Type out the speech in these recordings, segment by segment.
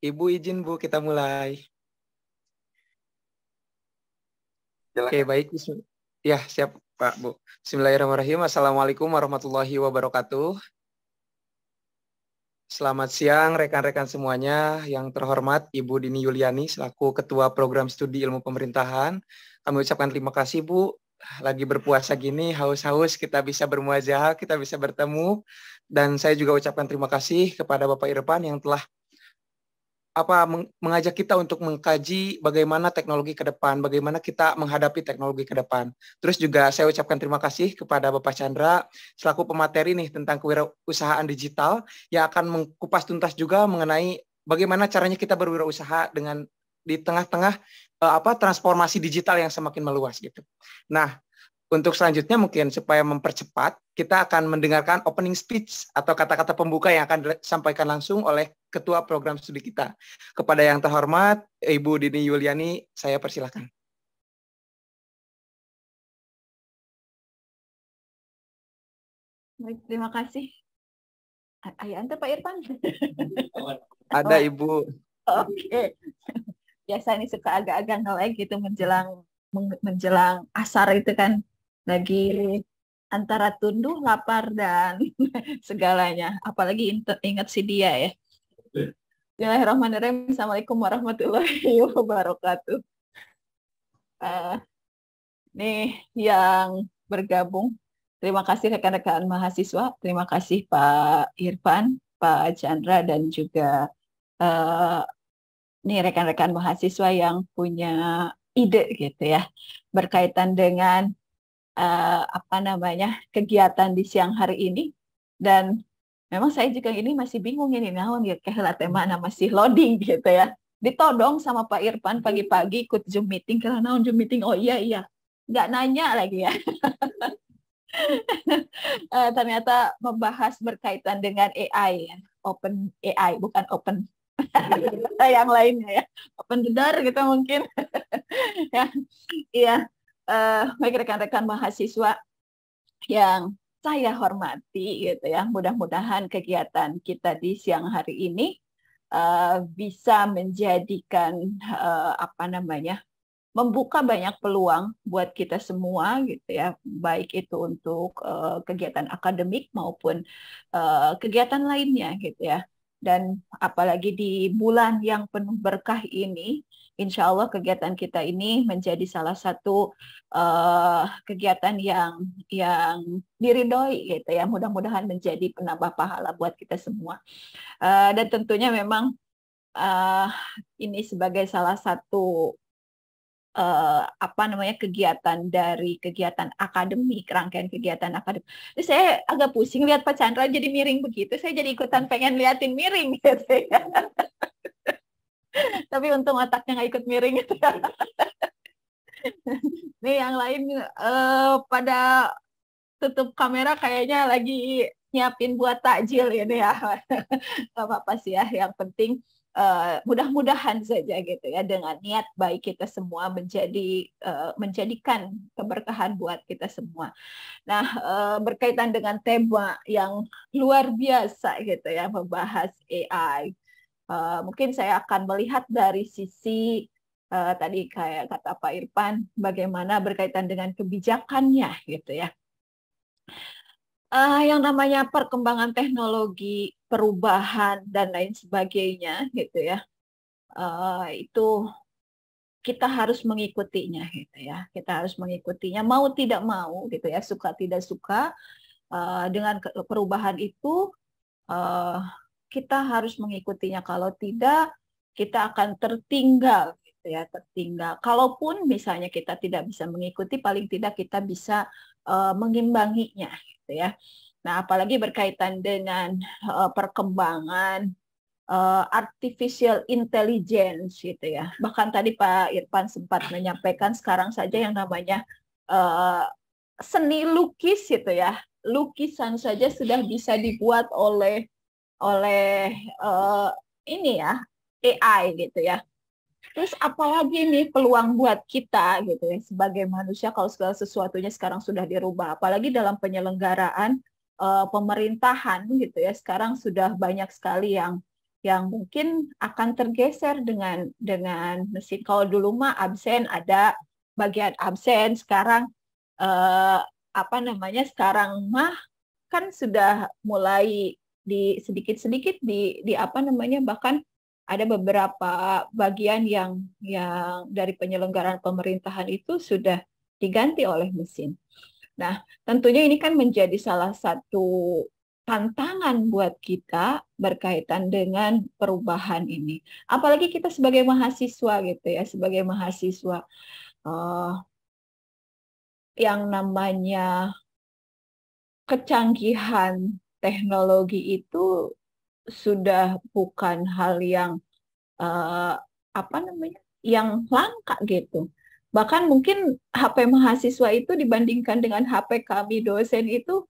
Ibu izin Bu, kita mulai. Oke, Silakan. baik. Ya, siap Pak Bu. Bismillahirrahmanirrahim. Assalamualaikum warahmatullahi wabarakatuh. Selamat siang rekan-rekan semuanya. Yang terhormat Ibu Dini Yuliani selaku Ketua Program Studi Ilmu Pemerintahan. Kami ucapkan terima kasih Bu. Lagi berpuasa gini, haus-haus kita bisa bermuajah, kita bisa bertemu. Dan saya juga ucapkan terima kasih kepada Bapak Irfan yang telah mengajak kita untuk mengkaji bagaimana teknologi ke depan, bagaimana kita menghadapi teknologi ke depan. Terus juga saya ucapkan terima kasih kepada Bapak Chandra selaku pemateri nih tentang kewirausahaan digital yang akan mengkupas tuntas juga mengenai bagaimana caranya kita berwirausaha dengan di tengah-tengah transformasi digital yang semakin meluas gitu. Nah, untuk selanjutnya mungkin supaya mempercepat, kita akan mendengarkan opening speech atau kata-kata pembuka yang akan disampaikan langsung oleh Ketua Program Studi kita. Kepada yang terhormat, Ibu Dini Yuliani, saya persilakan. Baik, terima kasih. Ayah Anda Pak Irfan? Ada Ibu. Oke. Biasa ini suka agak-agak nge-lag gitu menjelang asar itu kan lagi antara tunduh, lapar dan segalanya. Apalagi ingat si dia ya. Bismillahirrahmanirrahim. Assalamualaikum warahmatullahi wabarakatuh. Nih yang bergabung. Terima kasih rekan-rekan mahasiswa. Terima kasih Pak Irfan, Pak Chandra, dan juga nih rekan-rekan mahasiswa yang punya ide gitu ya berkaitan dengan kegiatan di siang hari ini. Dan memang saya juga ini masih bingung ini naon ya kehelate mana masih loading gitu ya. Ditodong sama Pak Irfan pagi-pagi ikut Zoom meeting karena naon Zoom meeting. Oh iya nggak nanya lagi ya. Ternyata membahas berkaitan dengan AI ya. Open AI bukan open yang lainnya ya, open the door gitu mungkin. Ya, iya. Baik rekan-rekan mahasiswa yang saya hormati gitu ya, mudah-mudahan kegiatan kita di siang hari ini bisa menjadikan membuka banyak peluang buat kita semua gitu ya, baik itu untuk kegiatan akademik maupun kegiatan lainnya gitu ya. Dan apalagi di bulan yang penuh berkah ini, insya Allah kegiatan kita ini menjadi salah satu kegiatan yang diridhoi gitu ya. Mudah-mudahan menjadi penambah pahala buat kita semua. Dan tentunya memang ini sebagai salah satu kegiatan dari kegiatan akademik, rangkaian kegiatan akademik. Jadi saya agak pusing lihat Pak Chandra jadi miring begitu, saya jadi ikutan pengen liatin miring gitu ya. Tapi untung otaknya nggak ikut miring gitu ya. Nih yang lain pada tutup kamera kayaknya lagi nyiapin buat takjil ini ya. Gak apa-apa sih ya, yang penting mudah-mudahan saja gitu ya dengan niat baik kita semua menjadikan keberkahan buat kita semua. Nah, berkaitan dengan tema yang luar biasa gitu ya, membahas AI. Mungkin saya akan melihat dari sisi tadi kayak kata Pak Irfan, bagaimana berkaitan dengan kebijakannya gitu ya. Yang namanya perkembangan teknologi, perubahan dan lain sebagainya gitu ya, itu kita harus mengikutinya gitu ya. Kita harus mengikutinya mau tidak mau gitu ya, suka tidak suka dengan perubahan itu kita harus mengikutinya. Kalau tidak kita akan tertinggal gitu ya, tertinggal. Kalaupun misalnya kita tidak bisa mengikuti, paling tidak kita bisa mengimbanginya gitu ya. Nah, apalagi berkaitan dengan perkembangan artificial intelligence gitu ya. Bahkan tadi Pak Irfan sempat menyampaikan sekarang saja yang namanya seni lukis gitu ya. Lukisan saja sudah bisa dibuat oleh ini ya AI gitu ya. Terus apalagi nih peluang buat kita gitu ya sebagai manusia kalau segala sesuatunya sekarang sudah dirubah, apalagi dalam penyelenggaraan pemerintahan gitu ya. Sekarang sudah banyak sekali yang yang mungkin akan tergeser dengan mesin. Kalau dulu mah absen ada bagian absen, sekarang sekarang mah kan sudah mulai di sedikit-sedikit di bahkan ada beberapa bagian yang dari penyelenggaraan pemerintahan itu sudah diganti oleh mesin. Nah, tentunya ini kan menjadi salah satu tantangan buat kita berkaitan dengan perubahan ini. Apalagi kita sebagai mahasiswa gitu ya, sebagai mahasiswa yang namanya kecanggihan teknologi itu sudah bukan hal yang uh, yang langka gitu. Bahkan mungkin HP mahasiswa itu dibandingkan dengan HP kami dosen itu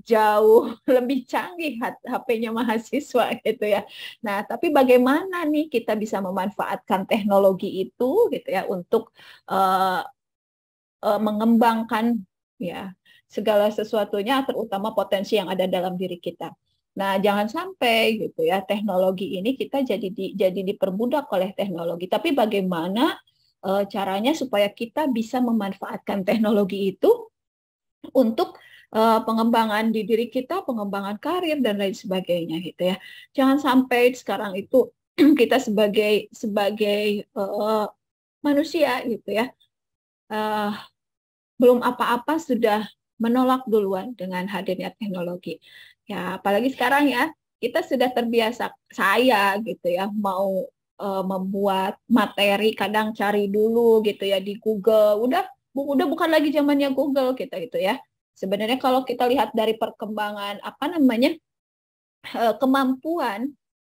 jauh lebih canggih HP-nya mahasiswa gitu ya. Nah, tapi bagaimana nih kita bisa memanfaatkan teknologi itu gitu ya untuk uh, mengembangkan ya segala sesuatunya, terutama potensi yang ada dalam diri kita. Nah, jangan sampai gitu ya teknologi ini kita jadi diperbudak oleh teknologi. Tapi bagaimana caranya supaya kita bisa memanfaatkan teknologi itu untuk pengembangan di diri kita, pengembangan karir dan lain sebagainya gitu ya. Jangan sampai sekarang itu kita sebagai manusia gitu ya, belum apa-apa sudah menolak duluan dengan hadirnya teknologi. Ya, apalagi sekarang ya, kita sudah terbiasa, saya gitu ya, mau membuat materi kadang cari dulu gitu ya di Google. Udah bukan lagi zamannya Google kita gitu ya. Sebenarnya kalau kita lihat dari perkembangan kemampuan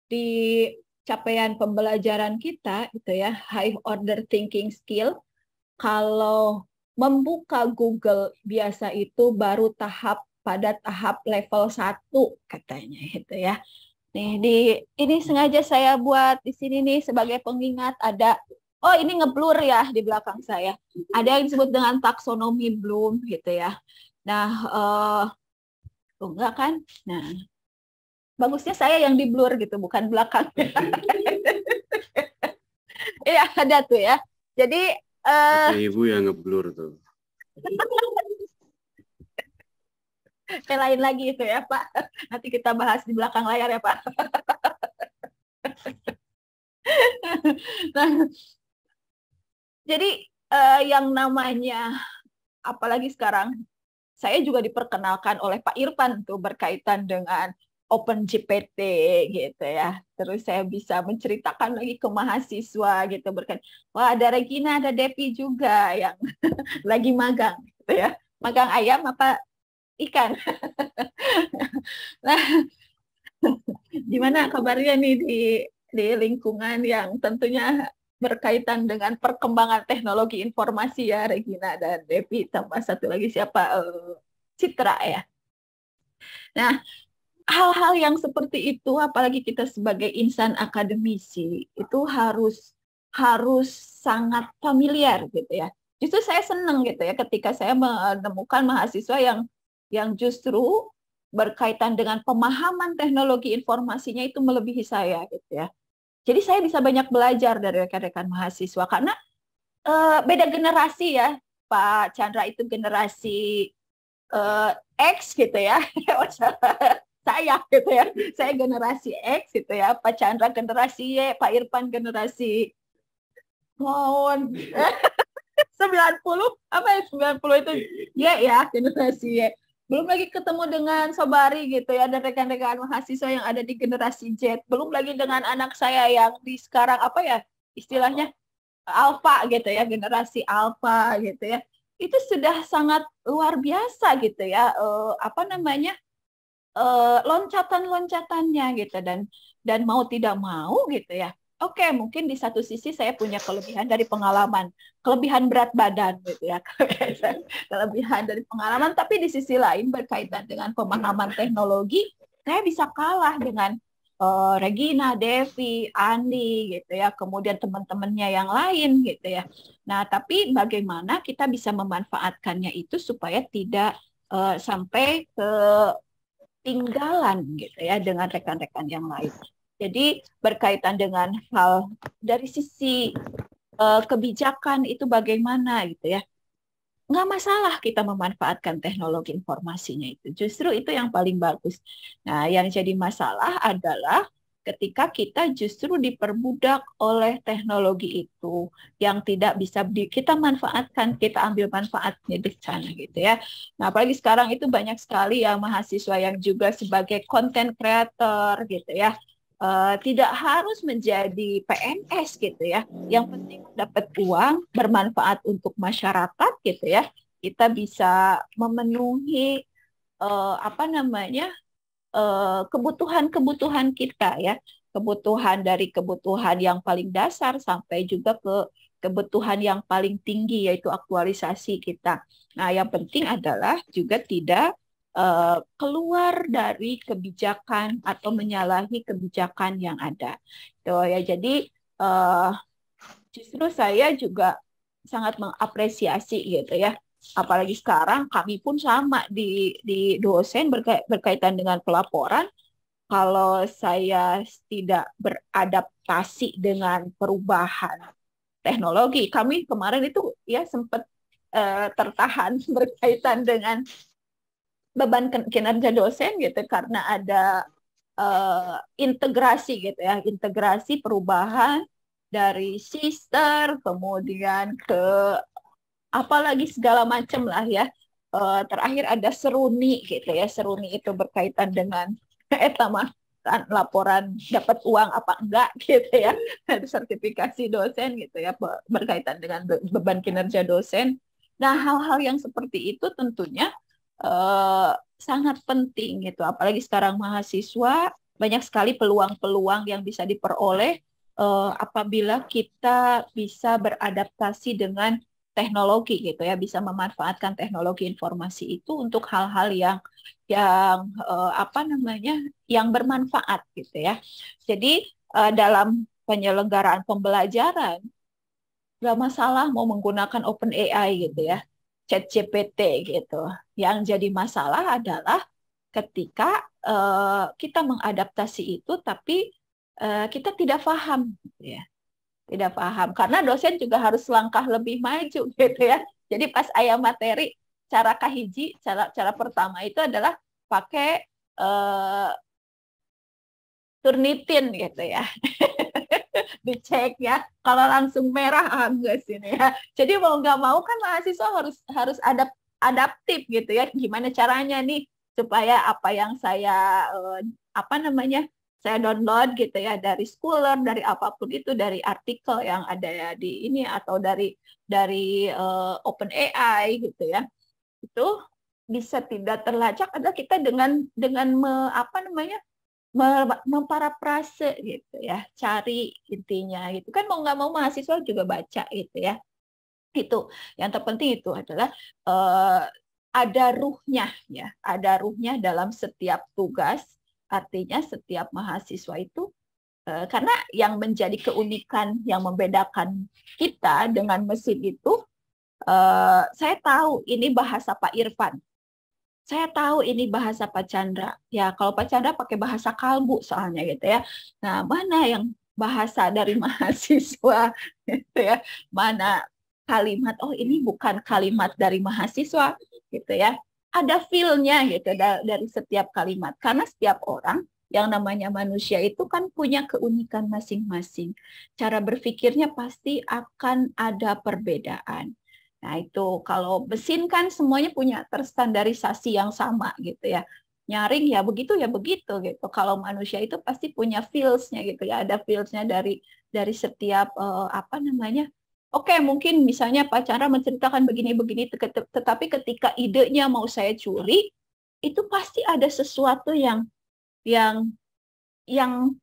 di capaian pembelajaran kita itu ya, high order thinking skill, kalau membuka Google biasa itu baru pada tahap level 1 katanya gitu ya. Nih ini sengaja saya buat di sini nih sebagai pengingat ada ini ngeblur ya di belakang saya. Ada yang disebut dengan taksonomi Bloom gitu ya. Nah, enggak kan? Nah, bagusnya saya yang di blur gitu, bukan belakang. Iya, ada tuh ya. Jadi Ibu yang ngeblur tuh. Lain lagi itu ya Pak. Nanti kita bahas di belakang layar ya Pak. Nah, jadi yang namanya, apalagi sekarang, saya juga diperkenalkan oleh Pak Irfan tuh berkaitan dengan OpenGPT gitu ya. Terus saya bisa menceritakan lagi ke mahasiswa gitu berkaitan. Wah, ada Regina, ada Devi juga yang lagi magang gitu ya. Magang ayam apa ikan. Nah, gimana kabarnya nih di lingkungan yang tentunya berkaitan dengan perkembangan teknologi informasi ya, Regina dan Devi, tambah satu lagi siapa? Citra ya. Nah, hal-hal yang seperti itu, apalagi kita sebagai insan akademisi, itu harus sangat familiar gitu ya. Justru saya senang gitu ya ketika saya menemukan mahasiswa yang justru berkaitan dengan pemahaman teknologi informasinya itu melebihi saya gitu ya. Jadi saya bisa banyak belajar dari rekan-rekan mahasiswa karena beda generasi ya. Pak Chandra itu generasi X gitu ya. Saya gitu ya. Saya generasi X gitu ya. Pak Chandra generasi Y, Pak Irfan generasi mohon 90 apa ya 90 itu ya generasi Y. Belum lagi ketemu dengan Sobari gitu ya dan rekan-rekan mahasiswa yang ada di generasi Z. Belum lagi dengan anak saya yang di sekarang apa ya istilahnya Alpha gitu ya, generasi Alpha gitu ya. Itu sudah sangat luar biasa gitu ya. Loncatan-loncatannya gitu dan mau tidak mau gitu ya. Oke, mungkin di satu sisi saya punya kelebihan dari pengalaman, kelebihan berat badan gitu ya, kelebihan dari pengalaman, tapi di sisi lain berkaitan dengan pemahaman teknologi, saya bisa kalah dengan Regina, Devi, Andi gitu ya, kemudian teman-temannya yang lain gitu ya. Nah, tapi bagaimana kita bisa memanfaatkannya itu supaya tidak sampai ke tinggalan gitu ya dengan rekan-rekan yang lain. Jadi berkaitan dengan hal dari sisi kebijakan itu bagaimana gitu ya. Nggak masalah kita memanfaatkan teknologi informasinya itu. Justru itu yang paling bagus. Nah, yang jadi masalah adalah ketika kita justru diperbudak oleh teknologi itu yang tidak bisa kita manfaatkan, kita ambil manfaatnya di sana gitu ya. Nah, apalagi sekarang itu banyak sekali ya mahasiswa yang juga sebagai content creator gitu ya. Tidak harus menjadi PNS gitu ya. Yang penting dapat uang, bermanfaat untuk masyarakat gitu ya. Kita bisa memenuhi apa namanya kebutuhan-kebutuhan kita ya. Kebutuhan yang paling dasar sampai juga ke kebutuhan yang paling tinggi yaitu aktualisasi kita. Nah, yang penting adalah juga tidak keluar dari kebijakan atau menyalahi kebijakan yang ada. Tuh ya, jadi justru saya juga sangat mengapresiasi gitu ya. Apalagi sekarang kami pun sama di dosen berkaitan dengan pelaporan. Kalau saya tidak beradaptasi dengan perubahan teknologi, kami kemarin itu ya sempat tertahan berkaitan dengan beban kinerja dosen gitu karena ada integrasi gitu ya, integrasi perubahan dari sister kemudian ke apalagi segala macam lah ya. Terakhir ada seruni gitu ya, seruni itu berkaitan dengan etama kan laporan dapat uang apa enggak gitu ya, sertifikasi dosen gitu ya berkaitan dengan beban kinerja dosen. Nah, hal-hal yang seperti itu tentunya sangat penting gitu. Apalagi sekarang mahasiswa banyak sekali peluang-peluang yang bisa diperoleh apabila kita bisa beradaptasi dengan teknologi gitu ya, bisa memanfaatkan teknologi informasi itu untuk hal-hal yang apa namanya yang bermanfaat gitu ya. Jadi dalam penyelenggaraan pembelajaran nggak masalah mau menggunakan OpenAI gitu ya, ChatGPT gitu. Yang jadi masalah adalah ketika kita mengadaptasi itu tapi kita tidak paham gitu ya. Tidak paham karena dosen juga harus langkah lebih maju gitu ya. Jadi pas ayam materi cara kahiji, cara pertama itu adalah pakai Turnitin gitu ya. Dicek ya, kalau langsung merah enggak sih ya. Jadi mau nggak mau kan mahasiswa harus adaptif gitu ya. Gimana caranya nih supaya apa yang saya apa namanya saya download gitu ya dari Scholar, dari apapun itu, dari artikel yang ada di ini atau dari OpenAI gitu ya, itu bisa tidak terlacak adalah kita dengan apa namanya memparafrase gitu ya, cari intinya gitu kan, mau nggak mau mahasiswa juga baca gitu ya. Itu yang terpenting itu adalah ada ruhnya ya, ada ruhnya dalam setiap tugas. Artinya setiap mahasiswa itu karena yang menjadi keunikan yang membedakan kita dengan mesin itu saya tahu ini bahasa Pak Irfan. Saya tahu ini bahasa Pak Chandra. Ya, kalau Pak Chandra pakai bahasa kalbu soalnya gitu ya. Nah, mana yang bahasa dari mahasiswa gitu ya. Mana kalimat, oh ini bukan kalimat dari mahasiswa gitu ya. Ada feel-nya gitu dari setiap kalimat. Karena setiap orang yang namanya manusia itu kan punya keunikan masing-masing. Cara berpikirnya pasti akan ada perbedaan. Nah, itu kalau mesin kan semuanya punya terstandarisasi yang sama gitu ya. Nyaring ya begitu gitu. Kalau manusia itu pasti punya feels-nya gitu ya. Ada feels-nya dari setiap apa namanya? Oke, mungkin misalnya Pak Chandra menceritakan begini-begini, tetapi ketika idenya mau saya curi, itu pasti ada sesuatu yang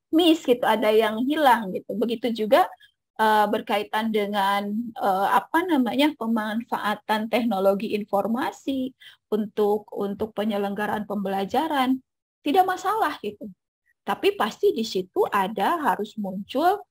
miss gitu, ada yang hilang gitu. Begitu juga berkaitan dengan apa namanya pemanfaatan teknologi informasi untuk penyelenggaraan pembelajaran, tidak masalah gitu. Tapi pasti di situ harus muncul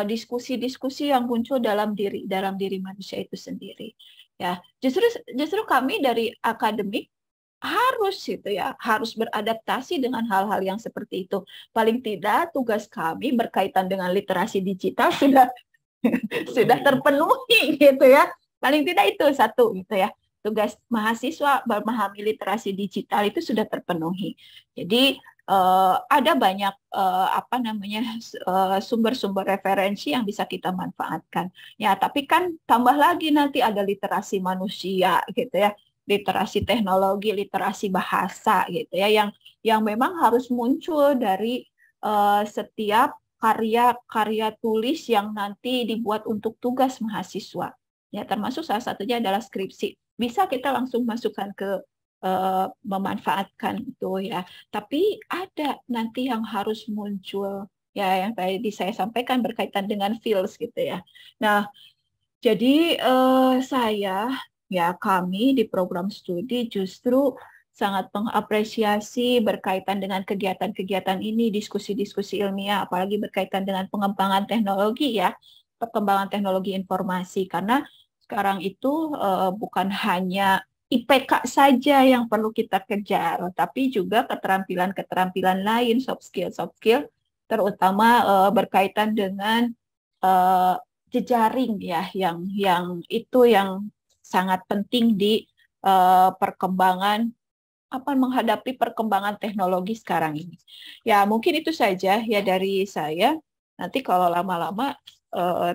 diskusi-diskusi yang muncul dalam diri manusia itu sendiri. Ya, justru kami dari akademik harus gitu ya, harus beradaptasi dengan hal-hal yang seperti itu. Paling tidak tugas kami berkaitan dengan literasi digital sudah terpenuhi gitu ya. Paling tidak itu satu gitu ya. Tugas mahasiswa memahami literasi digital itu sudah terpenuhi. Jadi ada banyak sumber-sumber referensi yang bisa kita manfaatkan. Ya, tapi kan tambah lagi nanti ada literasi manusia gitu ya, literasi teknologi, literasi bahasa gitu ya, yang memang harus muncul dari setiap karya-karya tulis yang nanti dibuat untuk tugas mahasiswa. Ya, termasuk salah satunya adalah skripsi. Bisa kita langsung masukkan ke memanfaatkan itu ya. Tapi ada nanti yang harus muncul ya, yang tadi saya sampaikan berkaitan dengan feels gitu ya. Nah, jadi kami di program studi justru sangat mengapresiasi berkaitan dengan kegiatan-kegiatan ini, diskusi-diskusi ilmiah, apalagi berkaitan dengan pengembangan teknologi ya, perkembangan teknologi informasi. Karena sekarang itu bukan hanya IPK saja yang perlu kita kejar, tapi juga keterampilan-keterampilan lain, soft skill, terutama berkaitan dengan uh, jejaring ya, yang itu yang sangat penting di perkembangan menghadapi perkembangan teknologi sekarang ini. Ya, mungkin itu saja ya dari saya. Nanti kalau lama-lama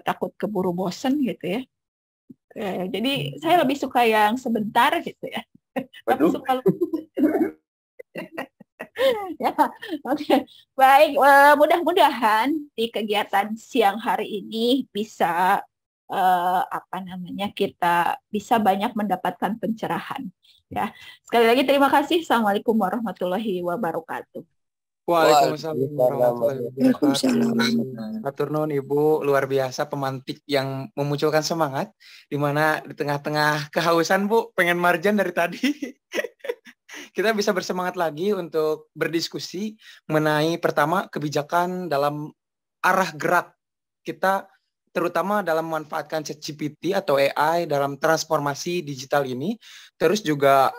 takut keburu bosen gitu ya. Jadi saya lebih suka yang sebentar gitu ya. Tapi suka ya, oke. Baik, mudah-mudahan di kegiatan siang hari ini bisa kita bisa banyak mendapatkan pencerahan. Ya, sekali lagi terima kasih. Assalamualaikum warahmatullahi wabarakatuh. Waalaikumsalam warahmatullahi wabarakatuh. Matur nuwun Ibu, luar biasa pemantik yang memunculkan semangat di mana di tengah-tengah kehausan Bu, pengen marjan dari tadi. Kita bisa bersemangat lagi untuk berdiskusi mengenai pertama kebijakan dalam arah gerak kita, terutama dalam memanfaatkan ChatGPT atau AI dalam transformasi digital ini. Terus juga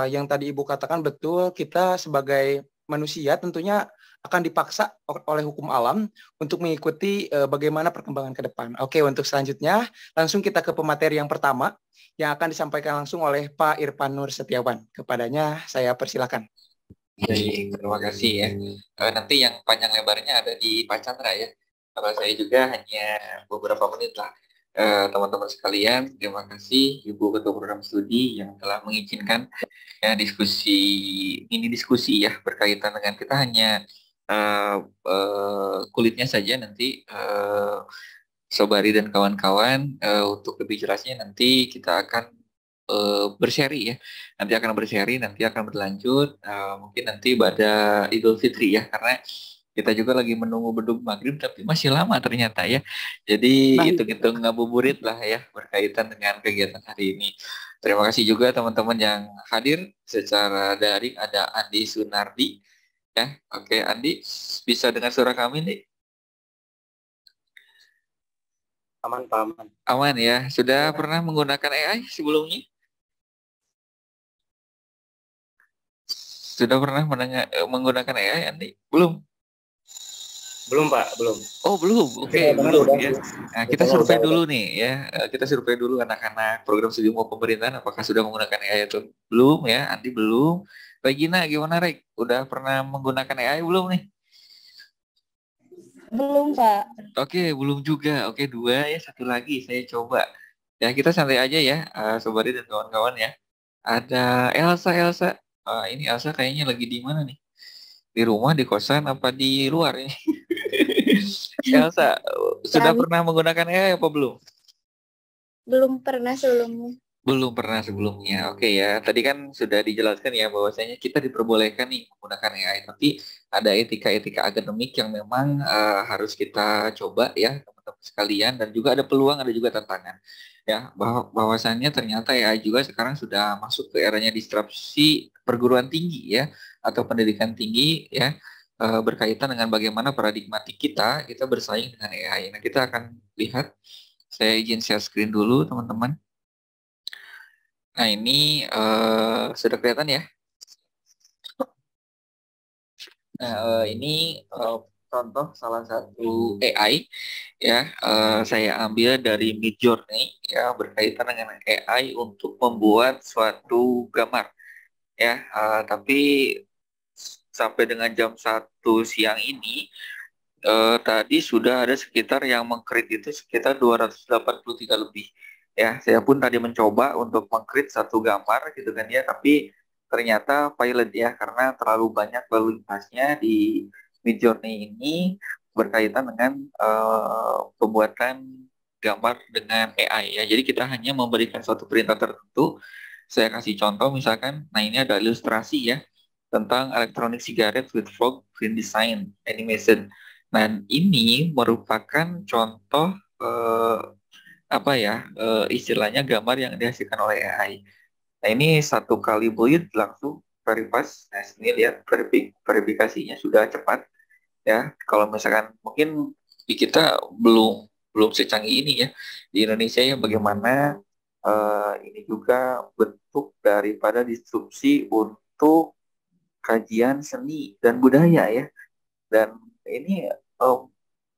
yang tadi Ibu katakan betul, kita sebagai manusia tentunya akan dipaksa oleh hukum alam untuk mengikuti bagaimana perkembangan ke depan. Oke, untuk selanjutnya langsung kita ke pemateri yang pertama yang akan disampaikan langsung oleh Pak Irfan Nur Setiawan. Kepadanya saya persilakan. Baik, terima kasih ya. Nanti yang panjang lebarnya ada di Pak Chandra ya. Kalau saya juga hanya beberapa menit lah. Teman-teman sekalian, terima kasih Ibu Ketua Program Studi yang telah mengizinkan ya diskusi ya berkaitan dengan kita hanya kulitnya saja nanti Sobari dan kawan-kawan untuk lebih jelasnya nanti kita akan berseri ya, nanti akan berlanjut mungkin nanti pada Idul Fitri ya, karena kita juga lagi menunggu beduk maghrib tapi masih lama ternyata ya, jadi hitung-hitung ngabuburit lah ya berkaitan dengan kegiatan hari ini. Terima kasih juga teman-teman yang hadir secara daring. Ada Andi Sunardi ya. Oke Andi, bisa dengar suara kami nih? Aman Pak, aman. Aman ya. Sudah pernah menggunakan AI sebelumnya? Sudah pernah menggunakan AI, Andi? Belum? Belum Pak, belum. Oh belum, oke, belum ya. Nah, kita survei dulu nih ya. Kita survei dulu anak-anak program studi ilmu pemerintahan apakah sudah menggunakan AI atau belum ya. Andi belum. Regina gimana Reg? Udah pernah menggunakan AI belum nih? Belum Pak. Oke, belum juga. Oke, 2 ya, 1 lagi saya coba. Ya kita santai aja ya, Sobari dan kawan-kawan ya. Ada Elsa. Ini Elsa kayaknya lagi di mana nih? Di rumah, di kosan, apa di luar ini? Elsa, sudah pernah menggunakan AI apa belum? Belum pernah sebelumnya. Belum pernah sebelumnya. Oke ya, tadi kan sudah dijelaskan ya bahwasanya kita diperbolehkan nih menggunakan AI, tapi ada etika-etika akademik yang memang harus kita coba ya teman-teman sekalian, dan juga ada peluang, ada juga tantangan. Ya, bahwasannya ternyata AI juga sekarang sudah masuk ke eranya disrupsi perguruan tinggi ya, atau pendidikan tinggi ya, berkaitan dengan bagaimana paradigmatik kita bersaing dengan AI. Nah, kita akan lihat, saya izin share screen dulu teman-teman. Nah, ini sudah kelihatan ya Nah, ini contoh salah satu AI ya. Saya ambil dari Midjourney ya, berkaitan dengan AI untuk membuat suatu gambar ya. Tapi sampai dengan jam 1 siang ini tadi sudah ada sekitar yang mengcreate itu sekitar 283 lebih. Ya, saya pun tadi mencoba untuk mengcreate satu gambar gitu kan ya, tapi ternyata pilot ya karena terlalu banyak lalu lintasnya di Midjourney ini berkaitan dengan pembuatan gambar dengan AI ya. Jadi kita hanya memberikan suatu perintah tertentu. Saya kasih contoh misalkan, nah ini ada ilustrasi ya tentang electronic cigarette with frog print design animation. Dan ini merupakan contoh istilahnya gambar yang dihasilkan oleh AI. Nah ini 1 kali build langsung very fast. Nah ini lihat verifikasinya sudah cepat ya. Kalau misalkan mungkin di kita belum belum secanggih ini ya di Indonesia ya, bagaimana ini juga bentuk daripada disrupsi untuk kajian seni dan budaya ya. Dan ini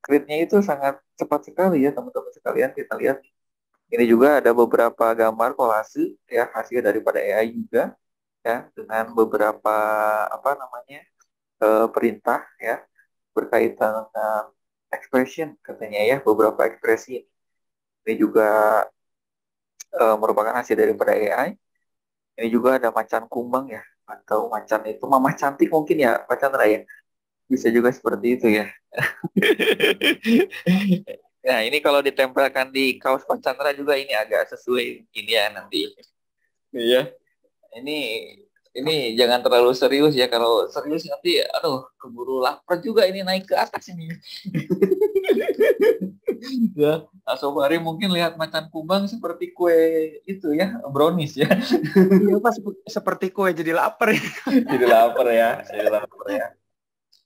create-nya itu sangat cepat sekali ya teman-teman sekalian. Kita lihat ini juga ada beberapa gambar kolase ya hasil daripada AI juga ya, dengan beberapa perintah ya berkaitan dengan expression katanya ya, beberapa ekspresi. Ini juga merupakan hasil daripada AI. Ini juga ada macan kumbang ya, atau macan itu mama cantik mungkin ya Pak Chandra ya, bisa juga seperti itu ya. Nah ini kalau ditempelkan di kaos Pak Chandra juga ini agak sesuai ini ya nanti. Iya. Ini jangan terlalu serius ya. Kalau serius nanti, aduh, keburu lapar juga ini naik ke atas ini. Ya, Asobari mungkin lihat macan kumbang seperti kue itu ya, brownies ya. Iya Pak, seperti kue jadi lapar. Jadi lapar ya, jadi lapar ya.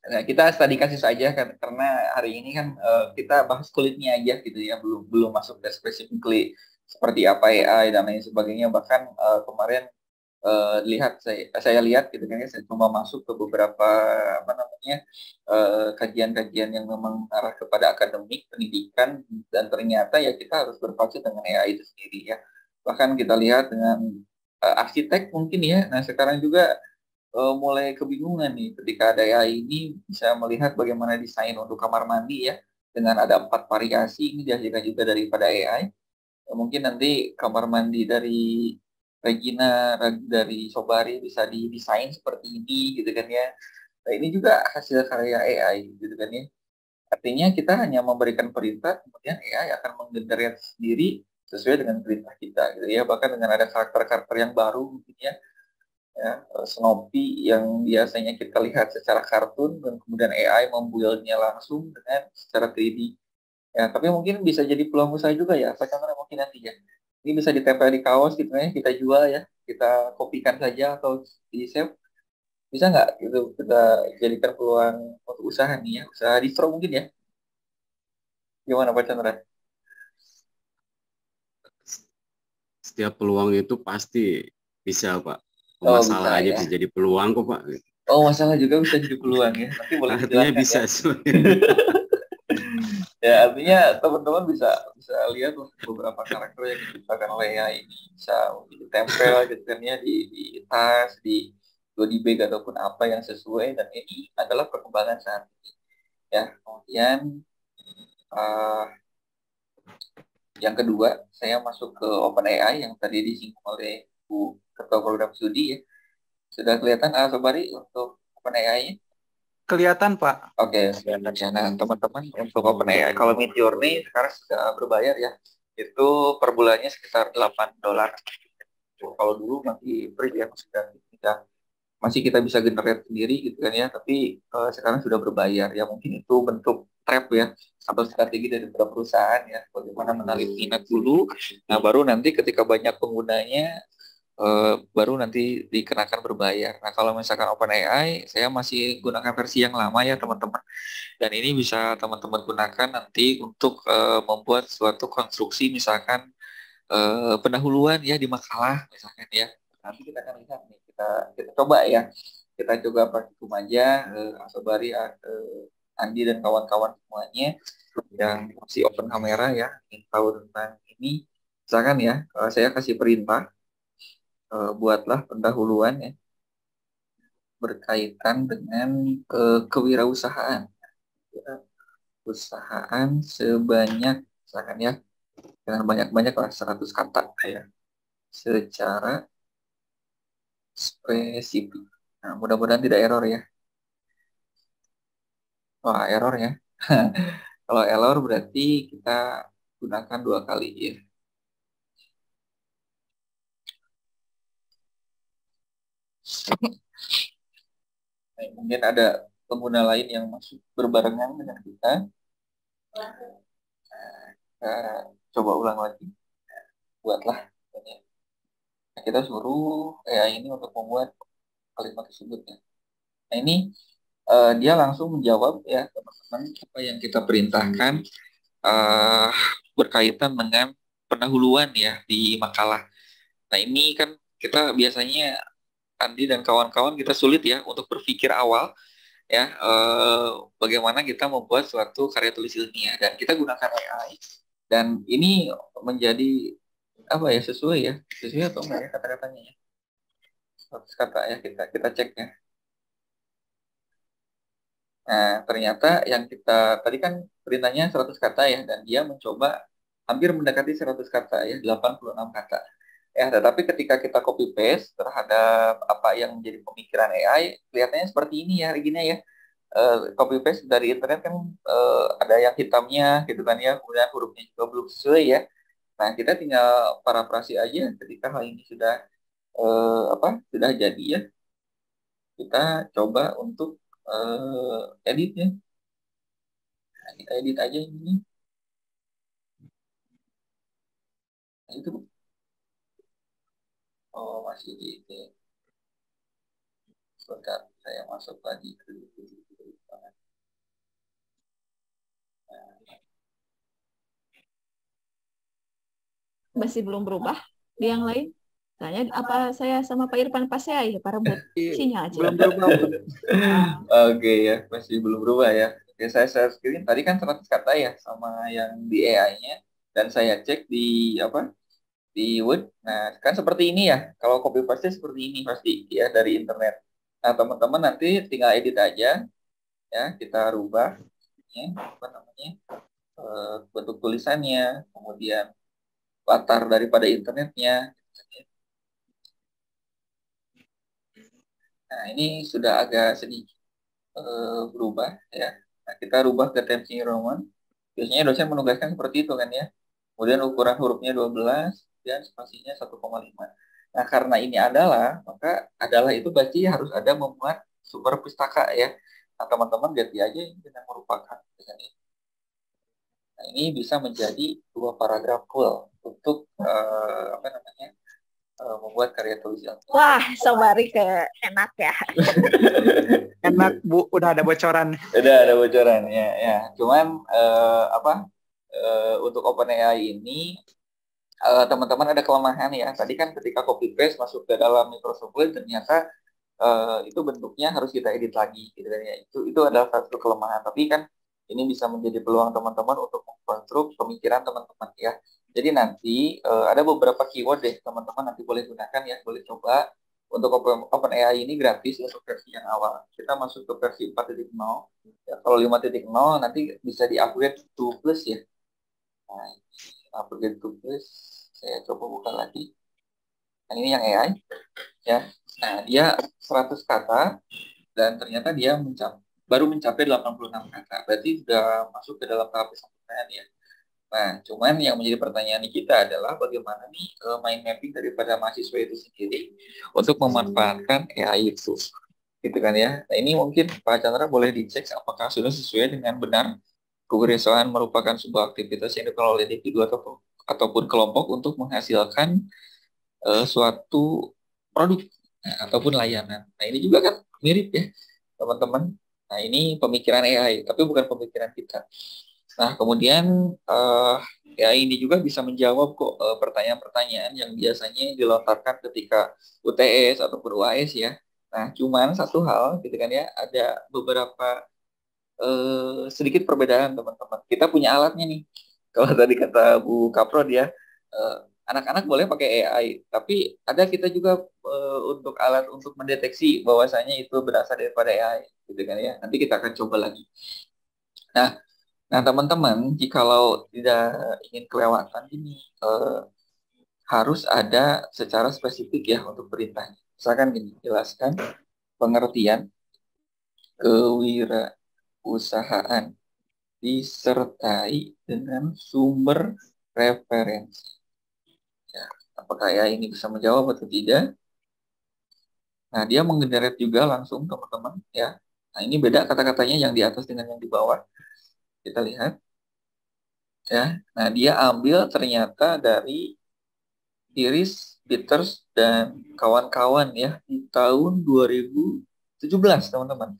Nah, kita tadi kasih saja kan, karena hari ini kan kita bahas kulitnya aja gitu ya, belum belum masuk ke specifically seperti apa AI dan lain sebagainya. Bahkan kemarin saya lihat gitu kan ya, saya coba masuk ke beberapa kajian-kajian yang memang arah kepada akademik pendidikan, dan ternyata ya kita harus berpacu dengan AI itu sendiri ya. Bahkan kita lihat dengan arsitek mungkin ya. Nah sekarang juga mulai kebingungan nih ketika ada AI ini bisa melihat bagaimana desain untuk kamar mandi ya, dengan ada 4 variasi ini dihasilkan juga daripada AI. Mungkin nanti kamar mandi dari Regina, dari Sobari bisa didesain seperti ini gitu kan ya. Nah ini juga hasil karya AI gitu kan ya. Artinya kita hanya memberikan perintah, kemudian AI akan menggenerate sendiri sesuai dengan perintah kita gitu ya. Bahkan dengan ada karakter-karakter yang baru mungkin ya, Snoopy yang biasanya kita lihat secara kartun dan kemudian AI membuildnya langsung dengan secara 3D. Ya, tapi mungkin bisa jadi peluang usaha juga ya, apa namanya mungkin nanti ya. Ini bisa ditempel di kaos gitu ya, kita jual ya, kita kopikan saja atau di save. Bisa nggak gitu kita jadikan peluang untuk usaha nih ya, usaha distro mungkin ya. Gimana Pak Chandra? Setiap peluang itu pasti bisa, Pak. Oh, Masalah bisa aja ya. bisa jadi peluang kok, Pak. Oh, masalah juga bisa jadi peluang ya. Nanti boleh Artinya dijelaskan bisa. ya. Ya, artinya teman-teman bisa bisa lihat beberapa karakter yang diciptakan oleh AI ini bisa ditempel gitu kan ya di tas, di body bag ataupun apa yang sesuai, dan ini adalah perkembangan saat ini. Ya, kemudian uh, yang kedua, saya masuk ke OpenAI yang tadi disinggung oleh Bu Ketua Program Studi ya. Sudah kelihatan Sobari untuk OpenAI-nya? Kelihatan Pak. Oke, kelihatan ya. Nah, teman-teman untuk OpenAI, kalau Midjourney sekarang sudah berbayar ya. Itu per bulannya sekitar $8. Kalau dulu masih free ya, masih kita bisa generate sendiri gitu kan ya, tapi sekarang sudah berbayar ya. Mungkin itu bentuk trap ya, atau strategi dari beberapa perusahaan ya, bagaimana menarik minat dulu, nah baru nanti ketika banyak penggunanya baru nanti dikenakan berbayar. Nah kalau misalkan OpenAI, saya masih gunakan versi yang lama ya teman-teman, dan ini bisa teman-teman gunakan nanti untuk membuat suatu konstruksi, misalkan pendahuluan ya di makalah misalkan ya. Nanti kita akan lihat nih, kita coba ya, kita coba praktikum aja, Asobari, Andi dan kawan-kawan semuanya yang masih open kamera ya, ingin tahu tentang ini, misalkan ya, saya kasih perintah, buatlah pendahuluan ya berkaitan dengan kewirausahaan. Usahaan sebanyak, misalkan ya, dengan banyak-banyak lah 100 kata ya, secara spesifik. Nah, mudah-mudahan tidak error ya. Wah, error ya. Kalau error berarti kita gunakan 2 kali ya. Nah, mungkin ada pengguna lain yang masuk berbarengan dengan kita. Kita coba ulang lagi. Buatlah. Nah, kita suruh AI ini untuk membuat kalimat tersebut ya. Nah, ini dia langsung menjawab ya teman-teman apa yang kita perintahkan berkaitan dengan pendahuluan ya di makalah. Nah, ini kan kita biasanya Andi dan kawan-kawan kita sulit ya untuk berpikir awal ya, bagaimana kita membuat suatu karya tulis ilmiah dan kita gunakan AI, dan ini menjadi apa ya, sesuai atau enggak ya kata-katanya ya, 100 kata ya, kita cek ya. Nah, ternyata yang kita tadi kan perintahnya 100 kata ya, dan dia mencoba hampir mendekati 100 kata ya, 86 kata. Ya, tetapi ketika kita copy paste terhadap apa yang menjadi pemikiran AI, kelihatannya seperti ini ya, Regina ya. Copy paste dari internet kan ada yang hitamnya gitu kan ya, kemudian hurufnya juga belum sesuai ya. Nah, kita tinggal parafrasi aja ketika hal ini sudah sudah jadi ya. Kita coba untuk editnya. Nah, kita edit aja ini. Nah, itu. Oh, masih di ini. Sebentar, saya masuk lagi ke Masih belum berubah di yang lain? Tanya apa saya sama Pak Irfan pas saya ya para buat sinyal aja. Belum berubah. Oke ya, masih belum berubah ya. Oke, saya share screen. Tadi kan 100 kata ya sama yang di AI-nya, dan saya cek di di Word. Nah, kan seperti ini ya. Kalau copy paste seperti ini pasti ya dari internet. Nah, teman-teman nanti tinggal edit aja ya, kita rubah ya, apa namanya, bentuk tulisannya, kemudian latar daripada internetnya. Nah, ini sudah agak sedikit berubah ya. Nah, kita rubah ke Times New Roman. Biasanya dosen menugaskan seperti itu kan ya. Kemudian ukuran hurufnya 12 dan spasinya 1,5. Nah, karena ini adalah, maka adalah itu pasti harus ada memuat sumber pustaka ya. Nah, teman-teman ganti aja ini dengan merupakan. Nah, ini bisa menjadi 2 paragraf full untuk apa namanya, membuat karya tulis yang. Wah, Sobari kayak enak ya. Enak Bu, udah ada bocoran. Udah ada bocoran ya, ya. Cuman untuk OpenAI ini teman-teman ada kelemahan ya. Tadi kan ketika copy paste masuk ke dalam Microsoft Word, ternyata itu bentuknya harus kita edit lagi gitu kan ya. Itu adalah satu kelemahan. Tapi kan ini bisa menjadi peluang teman-teman untuk mengkonstruk pemikiran teman-teman ya. Jadi nanti ada beberapa keyword deh teman-teman nanti boleh gunakan ya, boleh coba. Untuk OpenAI ini gratis untuk versi yang awal. Kita masuk ke versi 4.0. Ya, kalau 5.0 nanti bisa di-upgrade to plus ya. Nah, upgrade to plus, saya coba buka lagi. Nah, ini yang AI ya. Nah, dia 100 kata dan ternyata dia baru mencapai 86 kata. Berarti sudah masuk ke dalam tahap pencapaian ya. Nah, cuman yang menjadi pertanyaan kita adalah bagaimana nih mind mapping daripada mahasiswa itu sendiri untuk memanfaatkan AI itu, gitu kan ya. Nah, ini mungkin Pak Chandra boleh dicek apakah sudah sesuai dengan benar kewirausahaan merupakan sebuah aktivitas yang dilakukan oleh individu ataupun kelompok untuk menghasilkan suatu produk ataupun layanan. Nah, ini juga kan mirip ya, teman-teman. Nah, ini pemikiran AI, tapi bukan pemikiran kita. Nah, kemudian AI ini juga bisa menjawab kok pertanyaan-pertanyaan yang biasanya dilontarkan ketika UTS ataupun UAS ya. Nah, cuman satu hal gitu kan ya, ada beberapa sedikit perbedaan teman-teman. Kita punya alatnya nih. Kalau tadi kata Bu Kaprod ya, eh, anak-anak boleh pakai AI, tapi ada kita juga untuk alat untuk mendeteksi bahwasanya itu berasal daripada AI, gitu kan ya. Nanti kita akan coba lagi. Nah, teman-teman, jikalau tidak ingin kelewatan ini, harus ada secara spesifik ya untuk perintahnya. Misalkan gini, jelaskan pengertian kewirausahaan disertai dengan sumber referensi. Ya, apakah ya ini bisa menjawab atau tidak? Nah, dia menggenerate juga langsung teman-teman ya. Nah, ini beda kata-katanya yang di atas dengan yang di bawah. Kita lihat ya. Nah, dia ambil ternyata dari Iris, Peters, dan kawan-kawan ya di tahun 2017 teman-teman.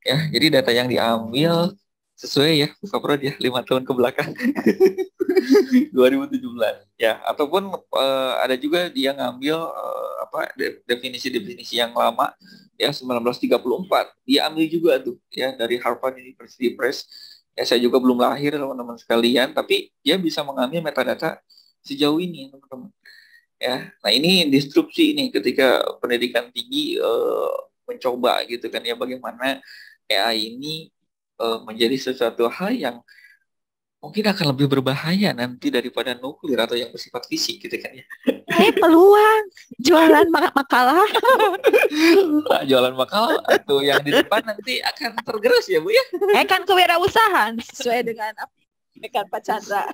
Ya, jadi data yang diambil sesuai ya, buka prod ya, 5 tahun ke belakang. 2017 ya, ataupun ada juga dia ngambil definisi-definisi yang lama ya, 1934 dia ambil juga tuh ya dari Harvard University Press ya. Saya juga belum lahir teman-teman sekalian, tapi dia bisa mengambil metadata sejauh ini teman-teman ya. Nah, ini disrupsi ini ketika pendidikan tinggi mencoba gitu kan ya, bagaimana AI ini menjadi sesuatu hal yang mungkin akan lebih berbahaya nanti daripada nuklir atau yang bersifat fisik gitu kan ya. Peluang jualan makalah. Jualan makalah atau yang di depan nanti akan tergerus ya Bu ya. Kan kewirausahaan sesuai dengan Pak Chandra.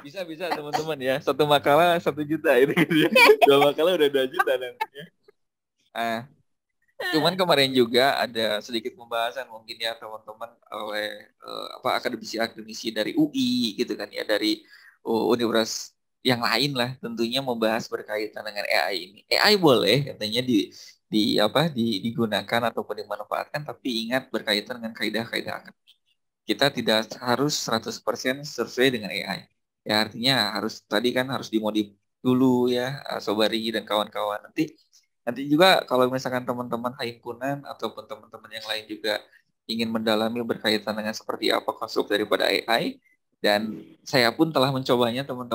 Bisa teman-teman ya. Satu makalah 1 juta itu gitu ya. 2 makalah udah 2 juta nantinya. Cuman kemarin juga ada sedikit pembahasan mungkin ya teman-teman oleh akademisi dari UI gitu kan ya, dari universitas yang lain lah tentunya, membahas berkaitan dengan AI ini. AI boleh katanya digunakan ataupun dimanfaatkan, tapi ingat berkaitan dengan kaidah-kaidah akademik. Kita tidak harus 100% sesuai dengan AI. Ya artinya harus dimodif dulu ya, Sobari dan kawan-kawan. Nanti juga kalau misalkan teman-teman himpunan ataupun teman-teman yang lain juga ingin mendalami berkaitan dengan seperti apa konstruk daripada AI, dan saya pun telah mencobanya teman-teman.